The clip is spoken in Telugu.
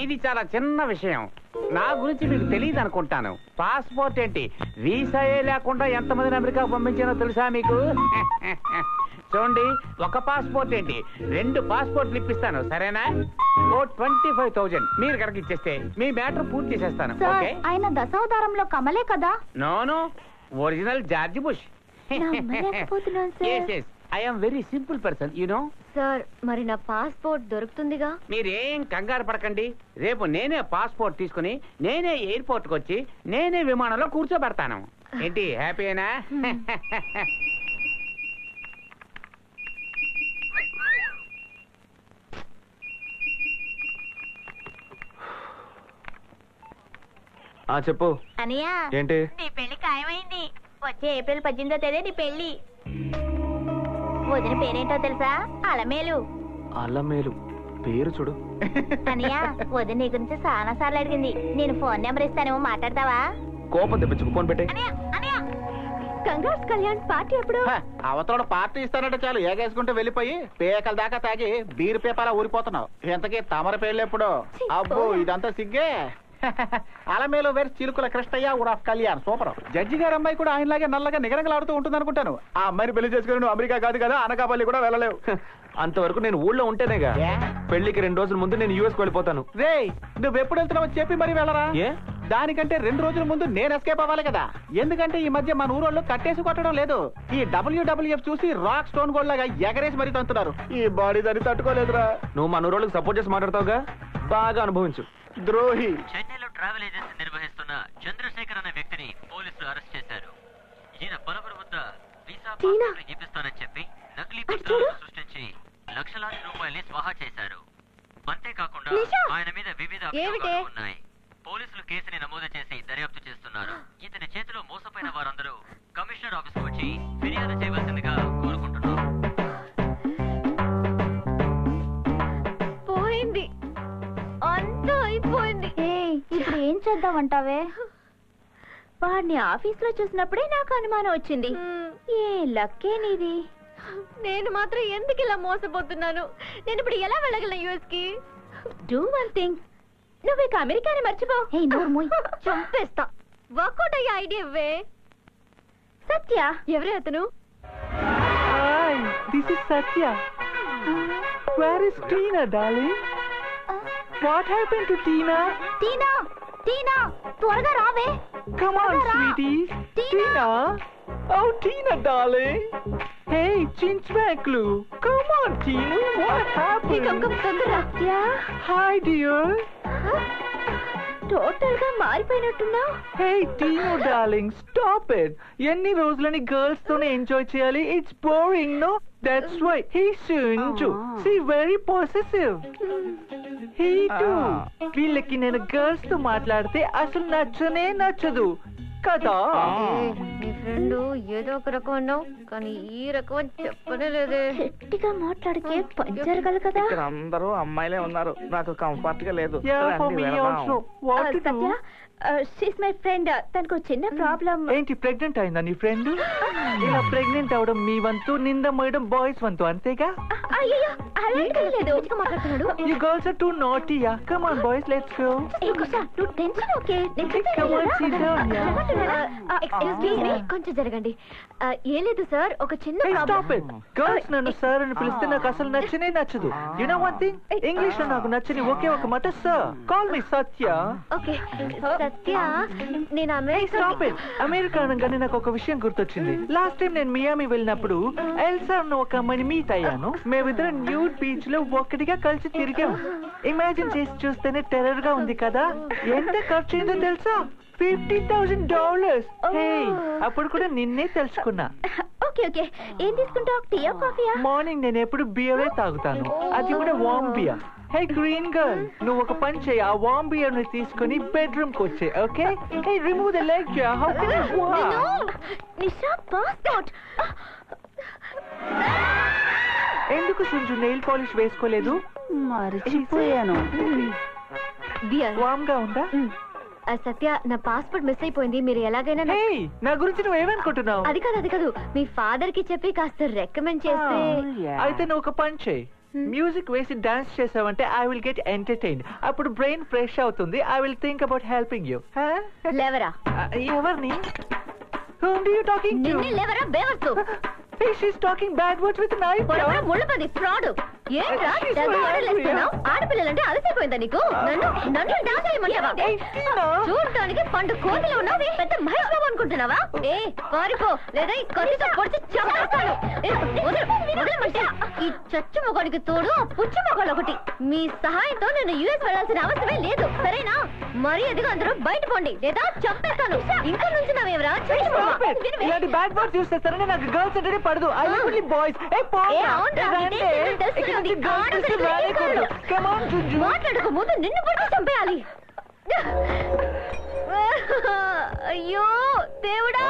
ఇది చాలా చిన్న విషయం. నా గురించి మీకు తెలియదు అనుకుంటాను. పాస్పోర్ట్ ఏంటి, వీసాయే లేకుండా ఎంతమందిని అమెరికా పంపించానో తెలుసా మీకు? చూడండి, ఒక పాస్పోర్ట్ ఏంటి 2 పాస్పోర్ట్లు ఇప్పిస్తాను, సరేనా? 25,000 మీరు కనుక ఇచ్చేస్తే మీ మ్యాటర్ పూర్తి చేసేస్తాను. ఓకే? ఆయన దశావతారంలో కమలే కదా? No, original George Bush. I am very simple person, you know. Sir, మరి నా పాస్పోర్ట్ దొరుకుతుందిగా? మీరేం కంగారు పడకండి. రేపు నేనే పాస్పోర్ట్ తీసుకుని నేనే ఎయిర్పోర్ట్ కి వచ్చి నేనే విమానంలో కూర్చోబెడతాను. ఏంటి, హ్యాపీనా? చెప్పు. అనియా, ఏంటి? నీ పెళ్లి ఖాయమైంది. వచ్చే ఏప్రిల్ 18వ తేదీ నీ పెళ్లి. వదిన పేరేంటో తెలుసా? అలమేలు. అల్లమేలు పేరు చూడు. అనియా, వదిన నీ గురించి చాలా సార్లు అడిగింది. నేను ఫోన్ నెంబర్ ఇస్తానేమో, మాట్లాడతావా? కోపం తెప్పించుకు, ఫోన్ పెట్టే. కంగ్రాట్స్ కళ్యాణ్, పార్టీ ఎప్పుడు? అవతల పార్టీ ఇస్తానంటే చాలు ఏగేసుకుంటూ వెళ్ళిపోయి పేకల దాకా తాగి బీరు పేపర్ ఊరిపోతున్నావు. ఇంతకీ తమర పేర్లు ఎప్పుడు? అబ్బో, ఇదంతా సిగ్గే. అలమేలు వేరు చిలుకుల కృష్ణయ్య ఊరాఫ్ కళ్యాణ్. సూపర్. జడ్జి గారు అమ్మాయి కూడా ఆయనలాగే నల్లగా నిగరగలాడుతూ ఉంటుంది అనుకుంటాను. ఆ అమ్మాయిని పెళ్లి చేసుకుని నువ్వు అమెరికా కాదు కదా, అనకాపల్లి కూడా వెళ్ళలేవు. అంతవరకు నేను ఊళ్ళో ఉంటేనేగా. పెళ్లికి 2 రోజుల ముందు నేను యూఎస్ వెళ్ళిపోతాను. రే, నువ్వు ఎప్పుడు వెళ్తున్నావో చెప్పి మరి వెళ్ళరా? దానికంటే 2 రోజుల ముందు నేను ఎస్కేప్ అవ్వాలి కదా. ఎందుకంటే ఈ మధ్య మన ఊరోళ్ళు కట్టేసి కొట్టడం లేదు. ఈ WWF చూసి రాక్ స్టోన్ గోల్డ్ లాగా ఎగరేసి మరీ తంతున్నారు. ఈ బాడీ దాన్ని తట్టుకోలేదురా. నువ్వు మన ఊరోళ్ళకి సపోర్ట్ చేసి మాట్లాడతావుగా, బాగా అనుభవించు. ద్రోహి. చెన్నైలో ట్రావెల్ ఏజెన్సీ నిర్వహిస్తున్న చంద్రశేఖర్ అనే వ్యక్తిని పోలీసులు అరెస్ట్ చేశారు. ఈయన పలువురు వద్ద వీసా పాస్పోర్ట్ ఇప్పిస్తానని చెప్పి నకిలీ పత్రాలను సృష్టించి లక్షలాది రూపాయల్ని స్వాహా చేశారు. అంతేకాకుండా ఆయన మీద వివిధ అభియోగాలు ఉన్నాయి. పోలీసులు కేసుని నమోదు చేసి దర్యాప్తు చేస్తున్నారు. ఇతని చేతిలో మోసపోయిన వారందరూ కమిషనర్ ఆఫీస్ కు వచ్చి ఫిర్యాదు చేయవలసిందిగా కోరుకుంటున్నాం. పోయింది, అంతా అయిపోయింది. ఇప్పుడు ఏం చేద్దామంటావే? వాడిని ఆఫీస్ లో చూసినప్పుడే నాకు అనుమానం వచ్చింది. ఏ లక్కే నీది. నేను మాత్రం ఎందుకు ఇలా మోసపోతున్నాను? నేను ఇప్పుడు ఎలా వెళ్ళగలను యుఎస్ కి? డూ వన్ థింగ్, నువ్వు ఇక అమెరికాని మర్చిపో. చంపేస్తా. వర్కౌట్ అయ్యే ఐడియా ఇవ్వే. సత్య, ఎవరే అతను? Hi, this is Satya. Where is Tina, darling? What happened to Tina? టీనా, టీనా, త్వరగా రావే. Come on, sweetie. Tina. Oh, Tina, darling. Hey, Chinchmaklu. Come on, Tina. What happened? Satya. Hi, dear. Total గా మారిపోయినట్టున్నావు. Hey, Tina, darling. Stop it. ఎన్ని రోజులని గర్ల్స్ తోనే ఎంజాయ్ చేయాలి? It's boring, no? That's why he's Sunju. See, very possessive. He too. వీళ్ళకి నేను గర్ల్స్ తో మాట్లాడితే అసలు నచ్చనే నచ్చదు కదా. నీ ఫ్రెండ్ ఏదో ఒక రకం అన్నావు, కానీ ఈ రకం చెప్పనే లేదే. గట్టిగా మాట్లాడితే పంచరగల కదా. ఇక్కడ అందరూ అమ్మాయిలే ఉన్నారు, నాకు కంఫర్ట్ గా లేదు. Yeah, for me also. What to do? She's my friend. తనకు చిన్న ప్రాబ్లం. ఏంటి, ప్రెగ్నెంట్ అయిందా నీ ఫ్రెండ్? ఇలా ప్రెగ్నెంట్ అవడం మీ వంతు, నింద మోయడం బాయ్స్ వంతు, అంతేగా? అయ్యో, అలాంటి లేదు. మాట్లాడుతున్నాడు. You girls are too naughty, yeah. Come on, boys, let's go. నువ్వు tension okay. Come on, sit down, yeah. Excuse me, కొంచెం జరగండి. ఏం లేదు సార్, ఒక చిన్న Hey, stop problem. it. Girls నన్ను సార్ అని పిలిస్తే నాకు అసలు నచ్చనే నచ్చదు. You know one thing? English లో నాకు నచ్చని ఒకే ఒక మాట sir. Call me Satya. Okay Satya, నేను Stop it. అమెరికా అనగానే నాకు ఒక విషయం గుర్తొచ్చింది. లాస్ట్ టైం నేను మియామి వెళ్ళినప్పుడు ఎల్సా అన్న ఒక అమ్మాయిని మీట్ అయ్యాను. మేమిద్దరం న్యూడ్ బీచ్ లో ఒక్కటిగా కలిసి తిరిగాం. ఇమాజిన్ చేసి చూస్తేనే టెర్రర్ గా ఉంది కదా. ఎంత ఖర్చు అయిందో తెలుసా? $50,000. అప్పుడు కూడా నిన్నే తెలుసుకున్నా. ఓకే ఓకే, ఏం తీసుకుంటావు? టీయా, కాఫీయా? మార్నింగ్ నేను ఎప్పుడు బియరే తాగుతాను, అది కూడా వామ్ బియర్. హే గ్రీన్ గర్ల్, నువ్వు ఒక పని చేయి, ఆ వామ్ బియర్ ని తీసుకుని బెడ్రూమ్ కి వచ్చే. Okay? Hey, remove the leg. How can you walk? Nisha, passport. ఎందుకు సుంజు నెయిల్ పాలిష్ వేసుకోలేదు? మర్చిపోయాను. వామ్ గా ఉందా? సత్య నా పాస్పోర్ట్ మిస్ అయిపోయింది, మీరు ఎలాగైనా Hey, నా గురించి నువ్వేమనుకుంటున్నావు? అది కాదు మీ ఫాదర్ కి చెప్పి కాస్త రికమెండ్ చేస్తే. అయితే నువ్వు ఒక పని చేయి, మ్యూజిక్ వేసి డాన్స్ చేసావంటే ఐ విల్ గెట్ ఎంటర్టైన్. అప్పుడు బ్రెయిన్ ఫ్రెష్ అవుతుంది. I will think about helping you. లేవరా ఎవరిని? Whom do you talking to? నిన్ను లేవరా బేవర్సు. Hey, she's talking bad words with knife. పొడవరా ముళ్ళపది ఫ్రాడ్. ఏంట్రా డబ్బు వడలేస్తున్నావు? ఆడపిల్లలంటే అలసిపోయిందా నీకు? నన్ను డాన్స్ చేయమంటావా? చూడటానికి పండు కోతిలో ఉన్నావు, పెద్ద మహేష్ బాబు అనుకుంటున్నావా? ఏ పారిపో, లేదా ఈ కత్తితో పొడిచి చంపేస్తాను. వదలమంటే ఈ చచ్చు మొగాడికి తోడు ఆ పుచ్చు మొగాడు ఒకటి. మీ సహాయంతో నేను యుఎస్ వెళ్ళాల్సిన అవసరమే లేదు, సరేనా? మరి ఎదుగు అందరూ బయట పోండి, లేదా చంపేస్తాను. ఇంకా నుంచి నావేవరా? ఇలాంటి బ్యాడ్ వర్డ్స్ యూస్ చేస్తారని నాకు గర్ల్స్ అంటే పడదు. I live with boys. మాట్లాడక ముందు నిన్ను పట్టి చంపేయాలి. అయ్యో దేవుడా.